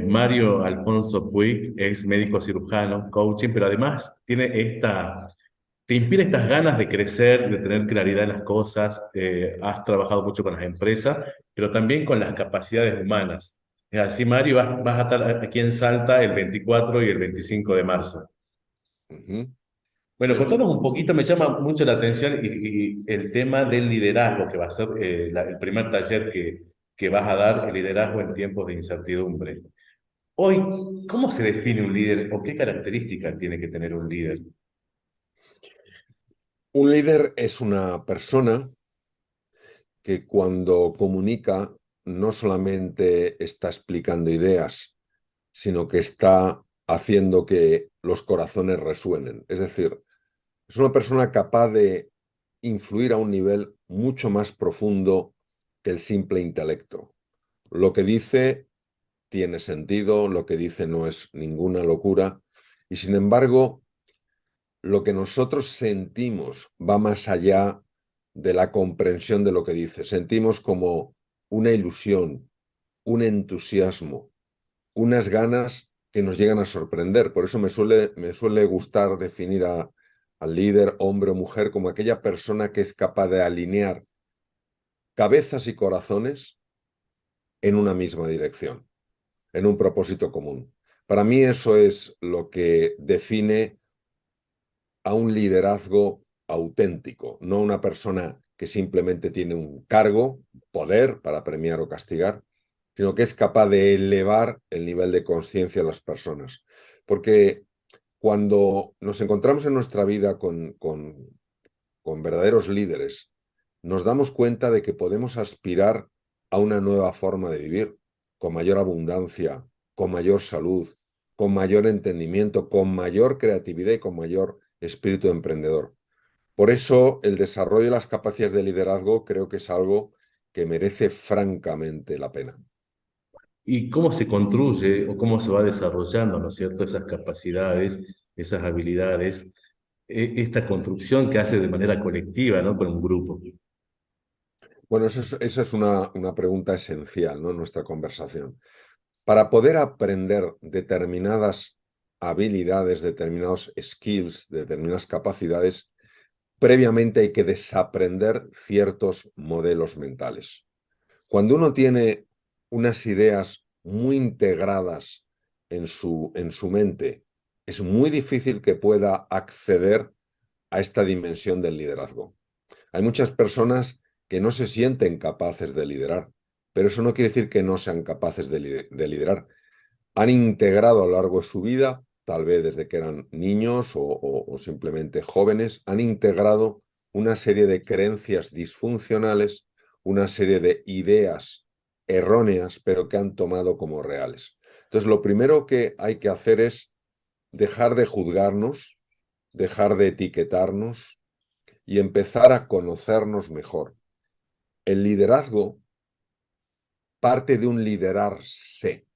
Mario Alfonso Puig es médico cirujano, coaching, pero además te inspira estas ganas de crecer, de tener claridad en las cosas. Has trabajado mucho con las empresas, pero también con las capacidades humanas. Es así, Mario, vas a estar aquí en Salta el 24 y el 25 de marzo. Ujú. Bueno, El, contanos un poquito, me llama mucho la atención y el tema del liderazgo, que va a ser el primer taller que vas a dar, el liderazgo en tiempos de incertidumbre. Hoy, ¿cómo se define un líder o qué características tiene que tener un líder? un líder es una persona que cuando comunica no solamente está explicando ideas, sino que está haciendo que los corazones resuenen. Es decir, es una persona capaz de influir a un nivel mucho más profundo que el simple intelecto. Lo que dice tiene sentido, lo que dice no es ninguna locura, y sin embargo, lo que nosotros sentimos va más allá de la comprensión de lo que dice. Sentimos como una ilusión, un entusiasmo, unas ganas que nos llegan a sorprender. Por eso me suele gustar definir al líder, hombre o mujer, como aquella persona que es capaz de alinear cabezas y corazones en una misma dirección, en un propósito común. Para mí eso es lo que define a un liderazgo auténtico, no una persona que simplemente tiene un cargo, poder para premiar o castigar, sino que es capaz de elevar el nivel de conciencia de las personas. Porque cuando nos encontramos en nuestra vida con verdaderos líderes, nos damos cuenta de que podemos aspirar a una nueva forma de vivir, con mayor abundancia, con mayor salud, con mayor entendimiento, con mayor creatividad y con mayor espíritu emprendedor. Por eso, el desarrollo de las capacidades de liderazgo creo que es algo que merece francamente la pena. ¿Y cómo se construye o cómo se va desarrollando, ¿no es cierto?, esas capacidades, esas habilidades, esta construcción que hace de manera colectiva, ¿no?, con un grupo. Bueno, esa es una pregunta esencial, ¿no?, en nuestra conversación. Para poder aprender determinadas habilidades, determinados skills, determinadas capacidades, previamente hay que desaprender ciertos modelos mentales. Cuando uno tiene unas ideas muy integradas en su mente, es muy difícil que pueda acceder a esta dimensión del liderazgo. Hay muchas personas que no se sienten capaces de liderar, pero eso no quiere decir que no sean capaces de liderar. Han integrado a lo largo de su vida, tal vez desde que eran niños o simplemente jóvenes, han integrado una serie de creencias disfuncionales, una serie de ideas erróneas, pero que han tomado como reales. Entonces, lo primero que hay que hacer es dejar de juzgarnos, dejar de etiquetarnos y empezar a conocernos mejor. El liderazgo parte de un liderarse.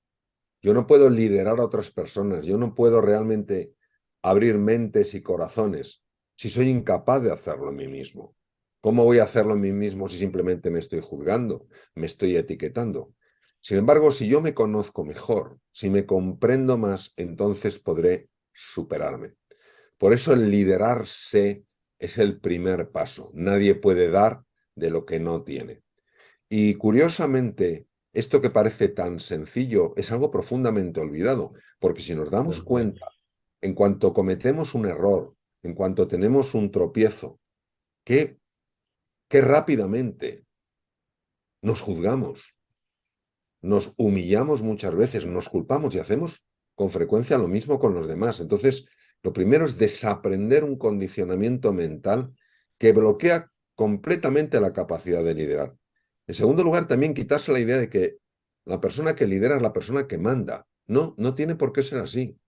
Yo no puedo liderar a otras personas, yo no puedo realmente abrir mentes y corazones si soy incapaz de hacerlo en mí mismo. ¿Cómo voy a hacerlo en mí mismo si simplemente me estoy juzgando, me estoy etiquetando? Sin embargo, si yo me conozco mejor, si me comprendo más, entonces podré superarme. Por eso el liderarse es el primer paso. Nadie puede dar de lo que no tiene. Y curiosamente, esto que parece tan sencillo es algo profundamente olvidado, porque si nos damos Tal cual. cuenta, en cuanto cometemos un error, en cuanto tenemos un tropiezo, qué, qué rápidamente nos juzgamos, nos humillamos muchas veces, nos culpamos y hacemos con frecuencia lo mismo con los demás. Entonces, lo primero es desaprender un condicionamiento mental que bloquea completamente la capacidad de liderar. En segundo lugar, también quitarse la idea de que la persona que lidera es la persona que manda. No, no tiene por qué ser así.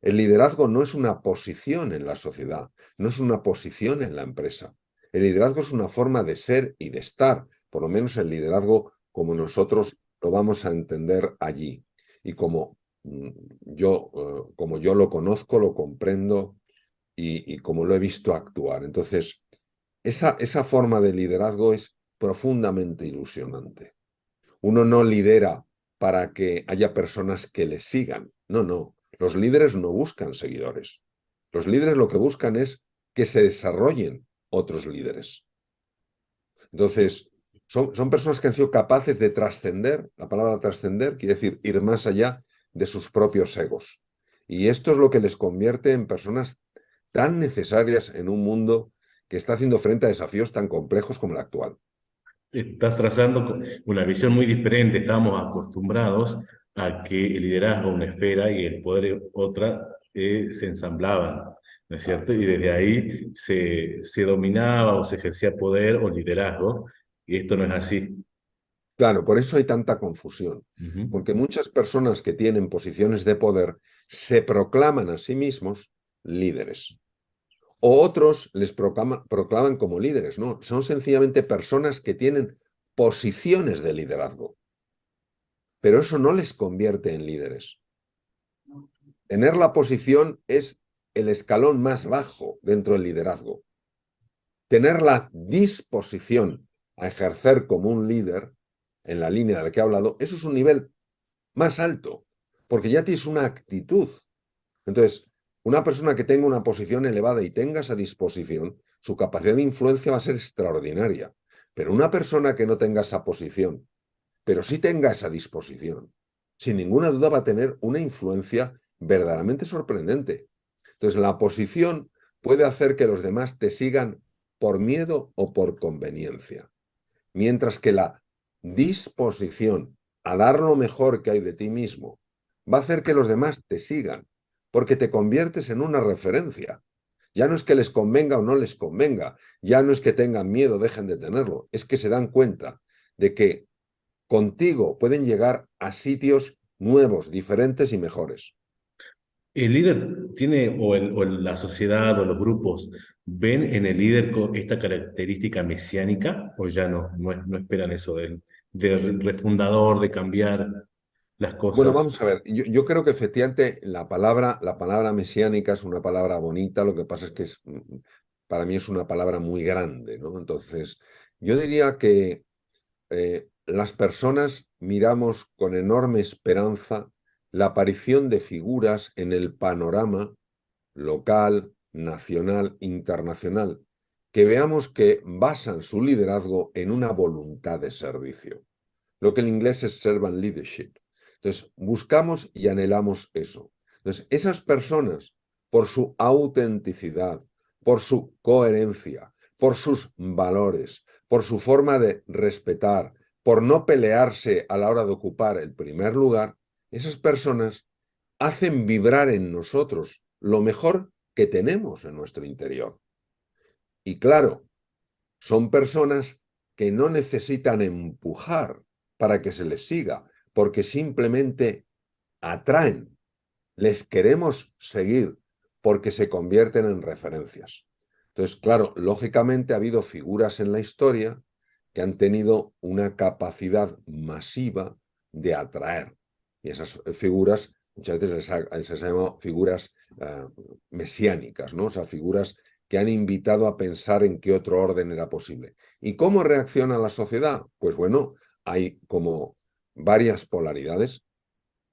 El liderazgo no es una posición en la sociedad, no es una posición en la empresa. El liderazgo es una forma de ser y de estar, por lo menos el liderazgo como nosotros lo vamos a entender allí. Y como yo lo conozco, lo comprendo y como lo he visto actuar. Entonces, esa forma de liderazgo es profundamente ilusionante. Uno no lidera para que haya personas que les sigan. No, no. Los líderes no buscan seguidores. Los líderes lo que buscan es que se desarrollen otros líderes. Entonces, son personas que han sido capaces de trascender. La palabra trascender quiere decir ir más allá de sus propios egos. Y esto es lo que les convierte en personas tan necesarias en un mundo que está haciendo frente a desafíos tan complejos como el actual. Estás trazando una visión muy diferente. Estábamos acostumbrados a que el liderazgo, una esfera, y el poder, otra, se ensamblaban, ¿no es cierto? Y desde ahí se dominaba o se ejercía poder o liderazgo, y esto no es así. Claro, por eso hay tanta confusión, Ujú. porque muchas personas que tienen posiciones de poder se proclaman a sí mismos líderes, o otros les proclaman como líderes, ¿no? Son sencillamente personas que tienen posiciones de liderazgo, pero eso no les convierte en líderes. Tener la posición es el escalón más bajo dentro del liderazgo. Tener la disposición a ejercer como un líder en la línea de la que he hablado, eso es un nivel más alto, porque ya tienes una actitud. Entonces, una persona que tenga una posición elevada y tenga esa disposición, su capacidad de influencia va a ser extraordinaria. Pero una persona que no tenga esa posición, pero sí tenga esa disposición, sin ninguna duda va a tener una influencia verdaderamente sorprendente. Entonces, la posición puede hacer que los demás te sigan por miedo o por conveniencia, mientras que la disposición a dar lo mejor que hay de ti mismo va a hacer que los demás te sigan, porque te conviertes en una referencia. Ya no es que les convenga o no les convenga, ya no es que tengan miedo, dejen de tenerlo, es que se dan cuenta de que contigo pueden llegar a sitios nuevos, diferentes y mejores. ¿El líder tiene, la sociedad o los grupos, ven en el líder esta característica mesiánica o ya no esperan eso del refundador, de cambiar las Bueno, cosas? vamos a ver, yo creo que efectivamente la palabra mesiánica es una palabra bonita, lo que pasa es que para mí es una palabra muy grande, ¿no? Entonces, yo diría que las personas miramos con enorme esperanza la aparición de figuras en el panorama local, nacional, internacional, que veamos que basan su liderazgo en una voluntad de servicio, lo que en inglés es servant leadership. Entonces, buscamos y anhelamos eso. Entonces, esas personas, por su autenticidad, por su coherencia, por sus valores, por su forma de respetar, por no pelearse a la hora de ocupar el primer lugar, esas personas hacen vibrar en nosotros lo mejor que tenemos en nuestro interior. Y claro, son personas que no necesitan empujar para que se les siga, porque simplemente atraen. Les queremos seguir porque se convierten en referencias. Entonces, claro, lógicamente ha habido figuras en la historia que han tenido una capacidad masiva de atraer. Y esas figuras muchas veces les ha llamado figuras mesiánicas, ¿no? O sea, figuras que han invitado a pensar en qué otro orden era posible. ¿Y cómo reacciona la sociedad? Pues bueno, hay como varias polaridades.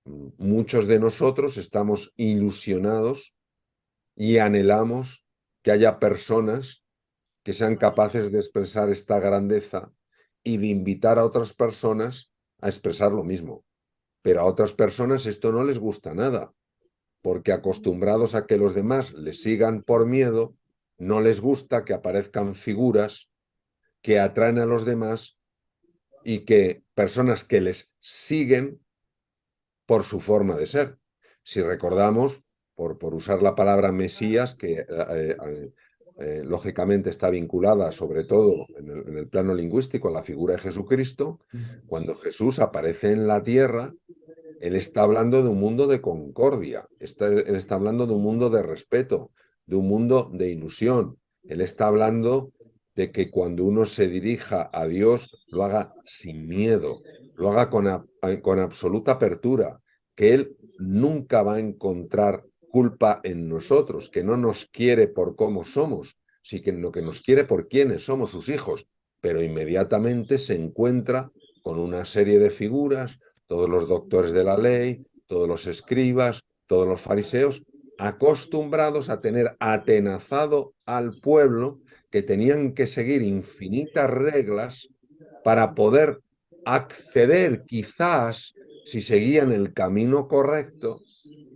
Muchos de nosotros estamos ilusionados y anhelamos que haya personas que sean capaces de expresar esta grandeza y de invitar a otras personas a expresar lo mismo. Pero a otras personas esto no les gusta nada, porque acostumbrados a que los demás les sigan por miedo, no les gusta que aparezcan figuras que atraen a los demás y que personas que les siguen por su forma de ser. Si recordamos, por usar la palabra Mesías, que lógicamente está vinculada sobre todo en el plano lingüístico a la figura de Jesucristo, cuando Jesús aparece en la tierra, él está hablando de un mundo de concordia, él está hablando de un mundo de respeto, de un mundo de ilusión. Él está hablando de que cuando uno se dirija a Dios, lo haga sin miedo, lo haga con absoluta apertura, que Él nunca va a encontrar culpa en nosotros, que no nos quiere por cómo somos, sino que nos quiere por quienes somos sus hijos, pero inmediatamente se encuentra con una serie de figuras todos los doctores de la ley, todos los escribas, todos los fariseos, acostumbrados a tener atenazado al pueblo, que tenían que seguir infinitas reglas para poder acceder, quizás, si seguían el camino correcto,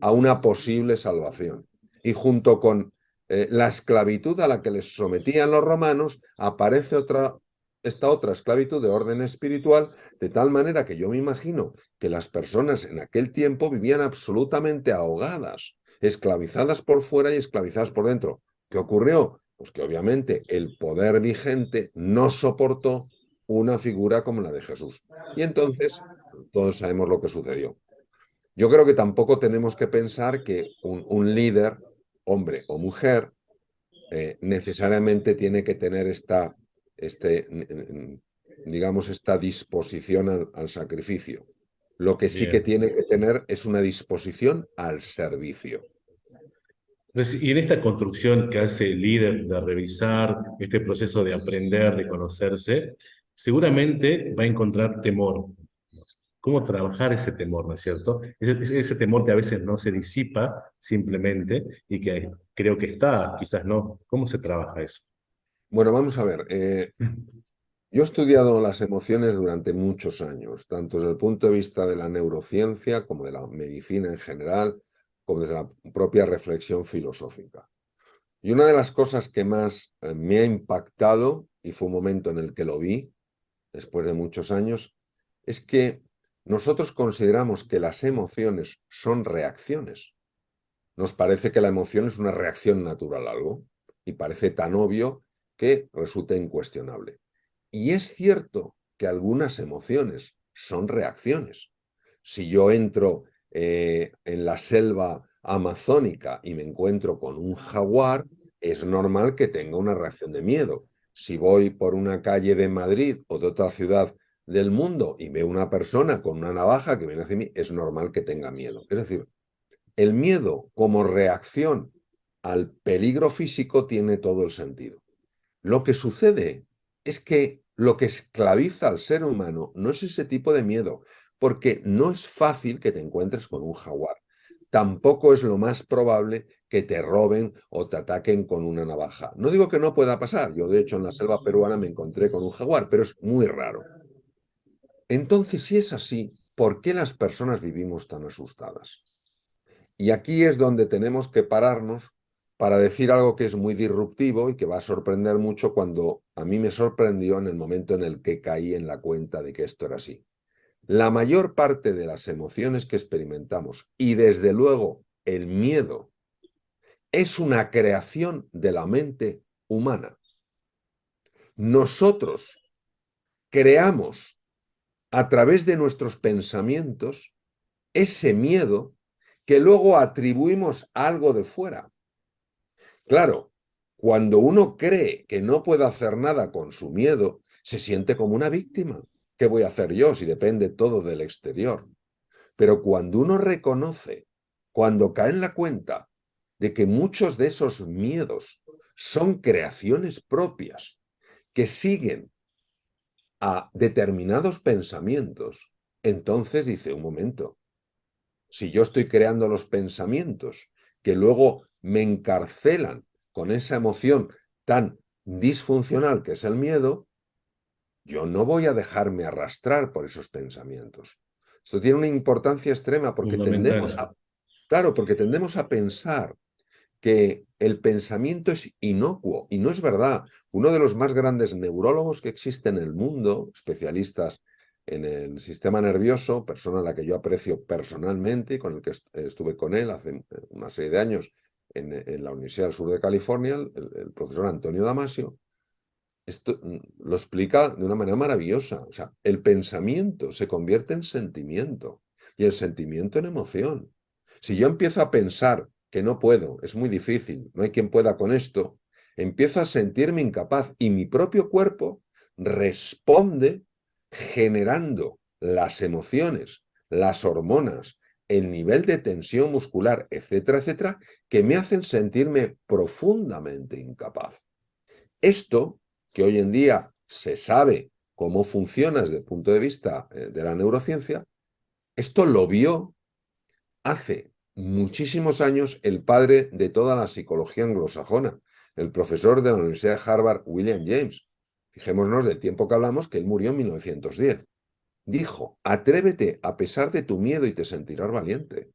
a una posible salvación. Y junto con la esclavitud a la que les sometían los romanos, aparece esta otra esclavitud de orden espiritual, de tal manera que yo me imagino que las personas en aquel tiempo vivían absolutamente ahogadas, esclavizadas por fuera y esclavizadas por dentro. ¿Qué ocurrió? Pues que obviamente el poder vigente no soportó una figura como la de Jesús. Y entonces todos sabemos lo que sucedió. Yo creo que tampoco tenemos que pensar que un líder, hombre o mujer, necesariamente tiene que tener este, digamos, esta disposición al sacrificio. Lo que sí que Bien. tiene que tener es una disposición al servicio. Y en esta construcción que hace el líder de revisar este proceso de aprender, de conocerse, seguramente va a encontrar temor. ¿Cómo trabajar ese temor, no es cierto? Ese temor que a veces no se disipa simplemente y que creo que está, quizás no. ¿Cómo se trabaja eso? Bueno, vamos a ver. Yo he estudiado las emociones durante muchos años, tanto desde el punto de vista de la neurociencia como de la medicina en general, como desde la propia reflexión filosófica. Y una de las cosas que más me ha impactado, y fue un momento en el que lo vi, después de muchos años, es que nosotros consideramos que las emociones son reacciones. Nos parece que la emoción es una reacción natural a algo, y parece tan obvio que resulta incuestionable. Y es cierto que algunas emociones son reacciones. Si yo entro en la selva amazónica y me encuentro con un jaguar, es normal que tenga una reacción de miedo. Si voy por una calle de Madrid o de otra ciudad del mundo y veo una persona con una navaja que viene hacia mí, es normal que tenga miedo. Es decir, el miedo como reacción al peligro físico tiene todo el sentido. Lo que sucede es que lo que esclaviza al ser humano no es ese tipo de miedo, porque no es fácil que te encuentres con un jaguar. Tampoco es lo más probable que te roben o te ataquen con una navaja. No digo que no pueda pasar. Yo, de hecho, en la selva peruana me encontré con un jaguar, pero es muy raro. Entonces, si es así, ¿por qué las personas vivimos tan asustadas? Y aquí es donde tenemos que pararnos para decir algo que es muy disruptivo y que va a sorprender mucho cuando a mí me sorprendió en el momento en el que caí en la cuenta de que esto era así. La mayor parte de las emociones que experimentamos, y desde luego el miedo, es una creación de la mente humana. Nosotros creamos a través de nuestros pensamientos ese miedo que luego atribuimos a algo de fuera. Claro, cuando uno cree que no puede hacer nada con su miedo, se siente como una víctima. ¿Qué voy a hacer yo si depende todo del exterior? Pero cuando uno reconoce, cuando cae en la cuenta de que muchos de esos miedos son creaciones propias que siguen a determinados pensamientos, entonces dice, un momento, si yo estoy creando los pensamientos que luego me encarcelan con esa emoción tan disfuncional que es el miedo, yo no voy a dejarme arrastrar por esos pensamientos. Esto tiene una importancia extrema porque tendemos Fundamental. a, claro, porque tendemos a pensar que el pensamiento es inocuo y no es verdad. Uno de los más grandes neurólogos que existe en el mundo, especialistas en el sistema nervioso, persona a la que yo aprecio personalmente y con el que estuve con él hace una serie de años en la Universidad del Sur de California, el profesor Antonio Damasio, esto lo explica de una manera maravillosa. O sea, el pensamiento se convierte en sentimiento y el sentimiento en emoción. Si yo empiezo a pensar que no puedo, es muy difícil, no hay quien pueda con esto, empiezo a sentirme incapaz y mi propio cuerpo responde generando las emociones, las hormonas, el nivel de tensión muscular, etcétera, etcétera, que me hacen sentirme profundamente incapaz. Esto, que hoy en día se sabe cómo funciona desde el punto de vista de la neurociencia, Esto lo vio hace muchísimos años el padre de toda la psicología anglosajona, el profesor de la Universidad de Harvard, William James. Fijémonos del tiempo que hablamos, que él murió en 1910. Dijo, atrévete a pesar de tu miedo y te sentirás valiente.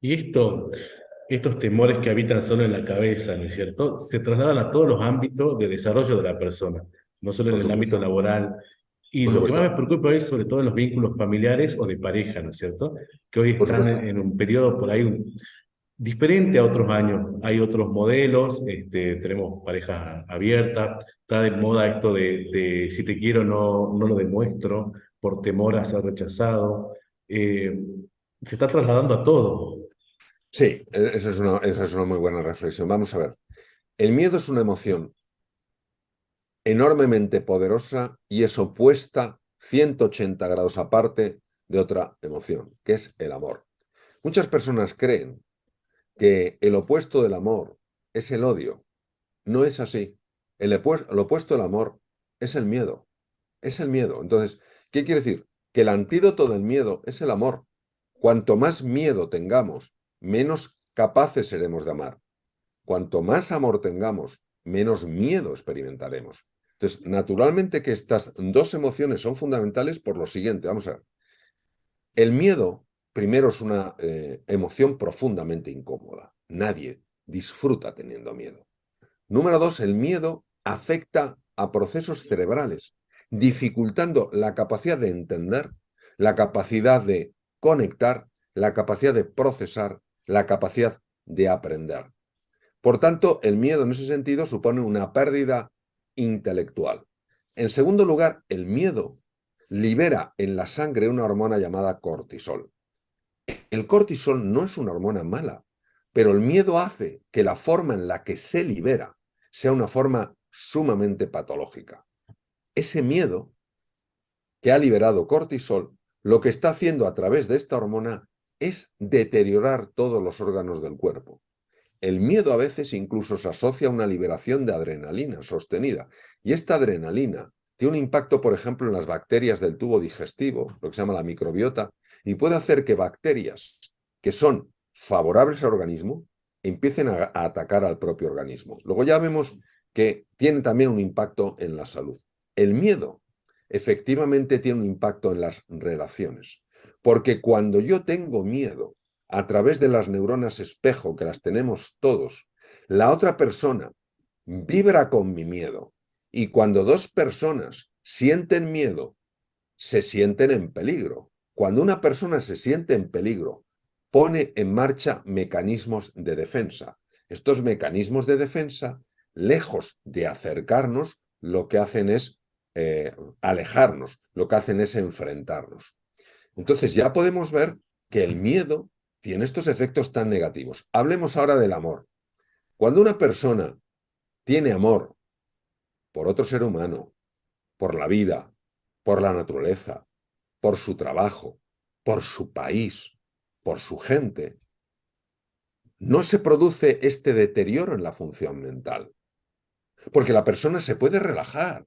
Y estos temores que habitan solo en la cabeza, ¿no es cierto?, se trasladan a todos los ámbitos de desarrollo de la persona, no solo en Por el ámbito supuesto, laboral. Y por lo que más me supuesto, preocupa es sobre todo en los vínculos familiares o de pareja, ¿no es cierto?, que hoy por están supuesto. en un periodo por ahí diferente a otros años. Hay otros modelos, tenemos parejas abiertas, está de moda esto de si te quiero no lo demuestro por temor a ser rechazado. Eh, Se está trasladando a todo. Sí, esa es una muy buena reflexión. Vamos a ver. El miedo es una emoción enormemente poderosa y es opuesta 180 grados aparte de otra emoción, que es el amor. Muchas personas creen que el opuesto del amor es el odio. No es así. El opuesto del amor es el miedo. Es el miedo. Entonces, ¿qué quiere decir? Que el antídoto del miedo es el amor. Cuanto más miedo tengamos, menos capaces seremos de amar. Cuanto más amor tengamos, menos miedo experimentaremos. Entonces, naturalmente que estas dos emociones son fundamentales por lo siguiente. Vamos a ver. El miedo, primero, es una emoción profundamente incómoda. Nadie disfruta teniendo miedo. Número dos, el miedo afecta a procesos cerebrales, dificultando la capacidad de entender, la capacidad de conectar, la capacidad de procesar, la capacidad de aprender. Por tanto, el miedo en ese sentido supone una pérdida intelectual. En segundo lugar, el miedo libera en la sangre una hormona llamada cortisol. El cortisol no es una hormona mala, pero el miedo hace que la forma en la que se libera sea una forma sumamente patológica. Ese miedo que ha liberado cortisol, lo que está haciendo a través de esta hormona es deteriorar todos los órganos del cuerpo. El miedo a veces incluso se asocia a una liberación de adrenalina sostenida. Y esta adrenalina tiene un impacto, por ejemplo, en las bacterias del tubo digestivo, lo que se llama la microbiota, y puede hacer que bacterias que son favorables al organismo empiecen a atacar al propio organismo. Luego ya vemos que tiene también un impacto en la salud. El miedo efectivamente tiene un impacto en las relaciones, porque cuando yo tengo miedo, a través de las neuronas espejo, que las tenemos todos, la otra persona vibra con mi miedo. Y cuando dos personas sienten miedo, se sienten en peligro. Cuando una persona se siente en peligro, pone en marcha mecanismos de defensa. Estos mecanismos de defensa, lejos de acercarnos, lo que hacen es alejarnos, lo que hacen es enfrentarnos. Entonces ya podemos ver que el miedo tiene estos efectos tan negativos. Hablemos ahora del amor. Cuando una persona tiene amor por otro ser humano, por la vida, por la naturaleza, por su trabajo, por su país, por su gente, no se produce este deterioro en la función mental, porque la persona se puede relajar.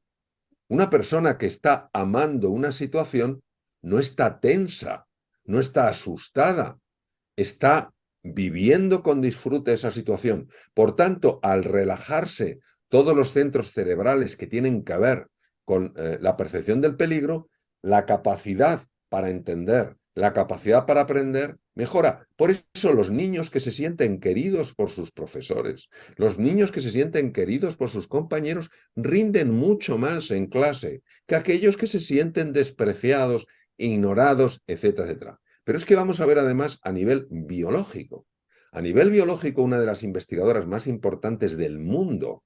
Una persona que está amando una situación no está tensa, no está asustada, está viviendo con disfrute esa situación. Por tanto, al relajarse todos los centros cerebrales que tienen que ver con la percepción del peligro, la capacidad para entender, la capacidad para aprender mejora. Por eso los niños que se sienten queridos por sus profesores, los niños que se sienten queridos por sus compañeros, rinden mucho más en clase que aquellos que se sienten despreciados, ignorados, etcétera, etcétera. Pero es que vamos a ver además a nivel biológico. A nivel biológico, una de las investigadoras más importantes del mundo,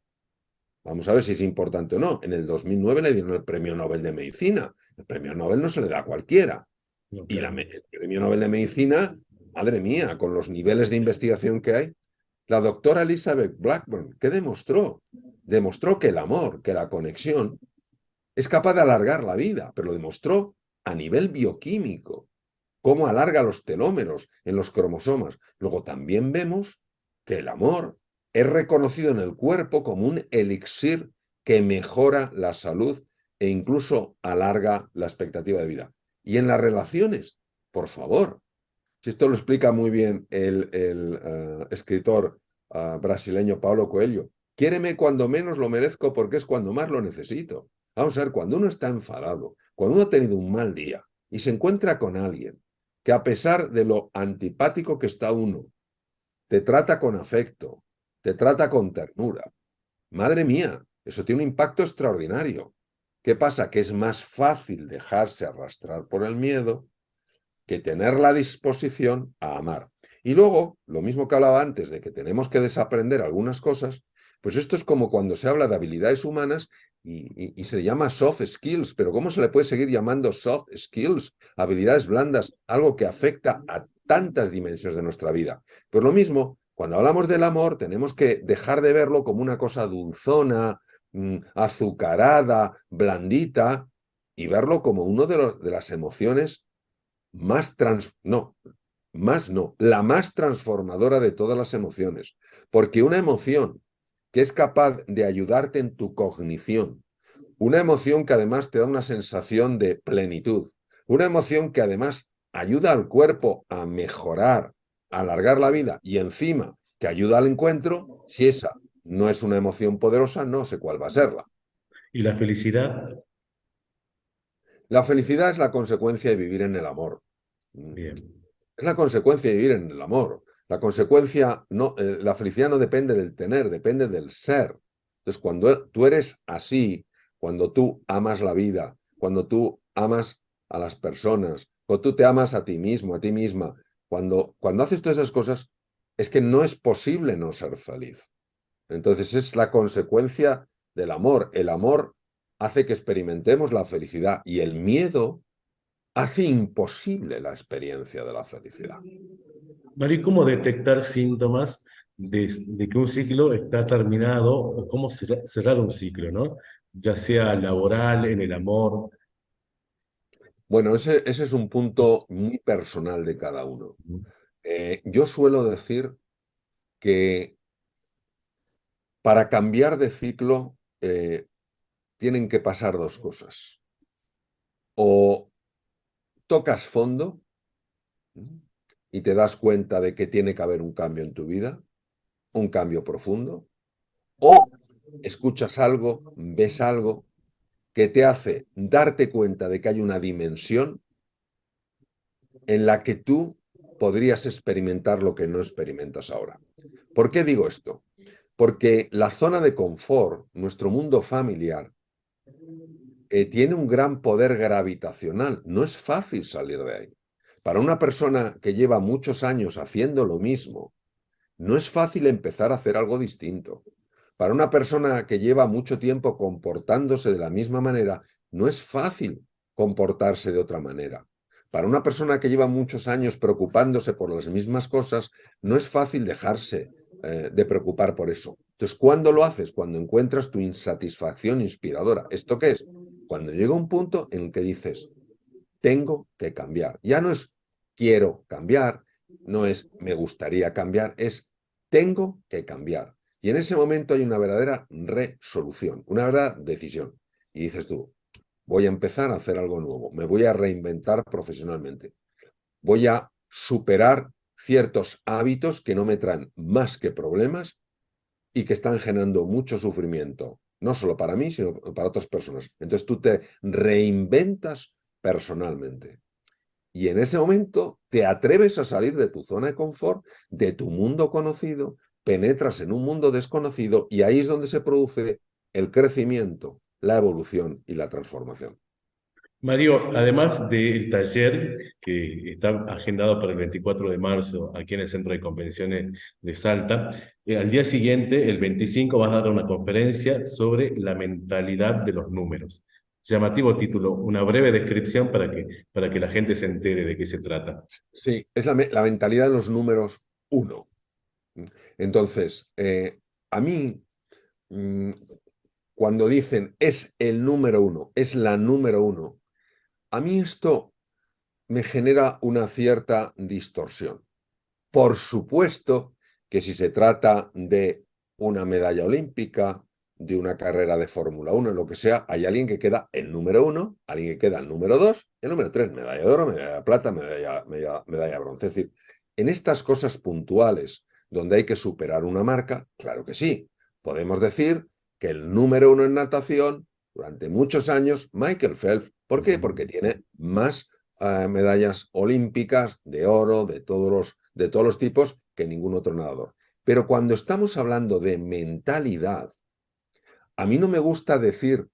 vamos a ver si es importante o no, en el 2009 le dieron el Premio Nobel de Medicina. El Premio Nobel no se le da a cualquiera. No, Y claro. el Premio Nobel de Medicina, madre mía, con los niveles de investigación que hay, la doctora Elizabeth Blackburn, ¿qué demostró? Demostró que el amor, que la conexión, es capaz de alargar la vida, pero lo demostró a nivel bioquímico cómo alarga los telómeros en los cromosomas. Luego también vemos que el amor es reconocido en el cuerpo como un elixir que mejora la salud e incluso alarga la expectativa de vida. Y en las relaciones, por favor. Si esto lo explica muy bien el escritor brasileño Paulo Coelho. Quiéreme cuando menos lo merezco porque es cuando más lo necesito. Vamos a ver, cuando uno está enfadado, cuando uno ha tenido un mal día y se encuentra con alguien que a pesar de lo antipático que está uno, te trata con afecto, te trata con ternura. Madre mía, eso tiene un impacto extraordinario. ¿Qué pasa? Que es más fácil dejarse arrastrar por el miedo que tener la disposición a amar. Y luego, lo mismo que hablaba antes de que tenemos que desaprender algunas cosas, pues esto es como cuando se habla de habilidades humanas y se le llama soft skills, pero ¿cómo se le puede seguir llamando soft skills? Habilidades blandas, algo que afecta a tantas dimensiones de nuestra vida. Pues lo mismo, cuando hablamos del amor, tenemos que dejar de verlo como una cosa dulzona, azucarada, blandita, y verlo como uno de las emociones la más transformadora de todas las emociones. Porque una emoción que es capaz de ayudarte en tu cognición, una emoción que además te da una sensación de plenitud, una emoción que además ayuda al cuerpo a mejorar, a alargar la vida y encima que ayuda al encuentro, si esa no es una emoción poderosa, no sé cuál va a serla. Y la felicidad, La felicidad es la consecuencia de vivir en el amor. bien. Es la consecuencia de vivir en el amor. La consecuencia, no, la felicidad no depende del tener, depende del ser. Entonces, cuando tú eres así, cuando tú amas la vida, cuando tú amas a las personas, cuando tú te amas a ti mismo, a ti misma, cuando haces todas esas cosas, es que no es posible no ser feliz. Entonces, es la consecuencia del amor. El amor hace que experimentemos la felicidad y el miedo hace imposible la experiencia de la felicidad. Mario, ¿cómo detectar síntomas de que un ciclo está terminado o cómo cerrar un ciclo, ¿no? Ya sea laboral, en el amor. Bueno, ese es un punto muy personal de cada uno. Yo suelo decir que para cambiar de ciclo tienen que pasar dos cosas. O tocas fondo y te das cuenta de que tiene que haber un cambio en tu vida, un cambio profundo, o escuchas algo, ves algo que te hace darte cuenta de que hay una dimensión en la que tú podrías experimentar lo que no experimentas ahora. ¿Por qué digo esto? Porque la zona de confort, nuestro mundo familiar, tiene un gran poder gravitacional. No es fácil salir de ahí. Para una persona que lleva muchos años haciendo lo mismo, no es fácil empezar a hacer algo distinto. Para una persona que lleva mucho tiempo comportándose de la misma manera, no es fácil comportarse de otra manera. Para una persona que lleva muchos años preocupándose por las mismas cosas, no es fácil dejarse de preocupar por eso. Entonces, ¿cuándo lo haces? Cuando encuentras tu insatisfacción inspiradora. ¿Esto qué es? Cuando llega un punto en el que dices, tengo que cambiar. Ya no es quiero cambiar, no es me gustaría cambiar, es tengo que cambiar. Y en ese momento hay una verdadera resolución, una verdadera decisión. Y dices tú, voy a empezar a hacer algo nuevo, me voy a reinventar profesionalmente, voy a superar ciertos hábitos que no me traen más que problemas y que están generando mucho sufrimiento, no solo para mí, sino para otras personas. Entonces tú te reinventas personalmente. Y en ese momento te atreves a salir de tu zona de confort, de tu mundo conocido, penetras en un mundo desconocido y ahí es donde se produce el crecimiento, la evolución y la transformación. Mario, además del taller que está agendado para el 24 de marzo aquí en el Centro de Convenciones de Salta, al día siguiente, el 25, vas a dar una conferencia sobre la mentalidad de los números. Llamativo título, una breve descripción para que la gente se entere de qué se trata. Sí, es la mentalidad de los números uno. Entonces, a mí, mm, cuando dicen es el número uno, es la número uno, a mí esto me genera una cierta distorsión. Por supuesto que si se trata de una medalla olímpica, de una carrera de Fórmula 1, en lo que sea, hay alguien que queda el número 1, alguien que queda el número 2, el número 3, medalla de oro, medalla de plata, medalla de bronce. Es decir, en estas cosas puntuales donde hay que superar una marca, claro que sí. Podemos decir que el número 1 en natación durante muchos años, Michael Phelps. ¿Por qué? Porque tiene más medallas olímpicas de oro, de todos los tipos, que ningún otro nadador. Pero cuando estamos hablando de mentalidad, a mí no me gusta decir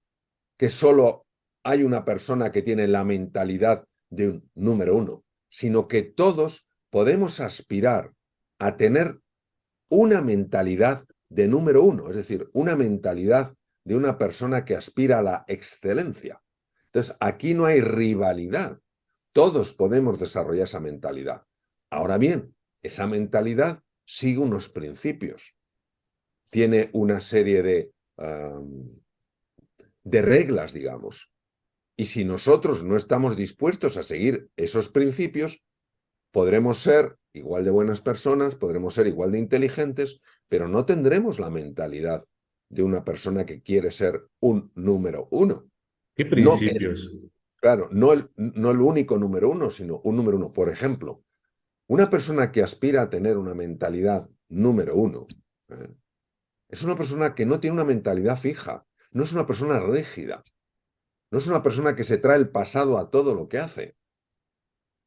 que solo hay una persona que tiene la mentalidad de un número 1, sino que todos podemos aspirar a tener una mentalidad de número 1, es decir, una mentalidad de una persona que aspira a la excelencia. Entonces, aquí no hay rivalidad. Todos podemos desarrollar esa mentalidad. Ahora bien, esa mentalidad sigue unos principios, tiene una serie de reglas, digamos. Y si nosotros no estamos dispuestos a seguir esos principios, podremos ser igual de buenas personas, podremos ser igual de inteligentes, pero no tendremos la mentalidad de una persona que quiere ser un número 1. ¿Qué No, principios? claro, no el único número 1, sino un número 1. Por ejemplo, una persona que aspira a tener una mentalidad número 1, ¿eh? Es una persona que no tiene una mentalidad fija, no es una persona rígida, no es una persona que se trae el pasado a todo lo que hace.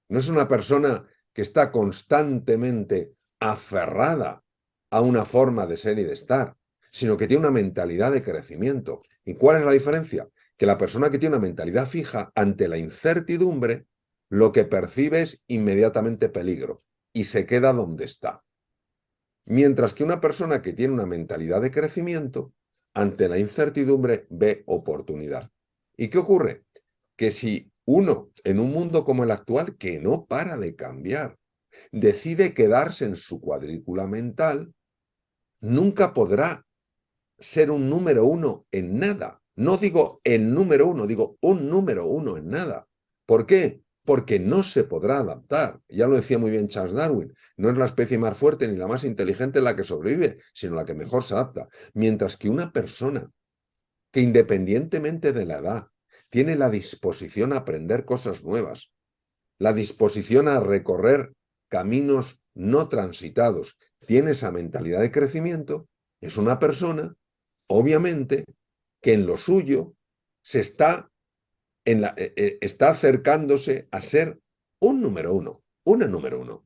No es una persona que está constantemente aferrada a una forma de ser y de estar, sino que tiene una mentalidad de crecimiento. ¿Y cuál es la diferencia? Que la persona que tiene una mentalidad fija ante la incertidumbre, lo que percibe es inmediatamente peligro y se queda donde está. Mientras que una persona que tiene una mentalidad de crecimiento, ante la incertidumbre ve oportunidad. ¿Y qué ocurre? Que si uno, en un mundo como el actual, que no para de cambiar, decide quedarse en su cuadrícula mental, nunca podrá ser un número 1 en nada. No digo el número 1, digo un número 1 en nada. ¿Por qué? Porque no se podrá adaptar. Ya lo decía muy bien Charles Darwin, no es la especie más fuerte ni la más inteligente la que sobrevive, sino la que mejor se adapta. Mientras que una persona que independientemente de la edad, tiene la disposición a aprender cosas nuevas, la disposición a recorrer caminos no transitados, tiene esa mentalidad de crecimiento, es una persona, obviamente, que en lo suyo se está acercándose a ser un número 1, una número 1.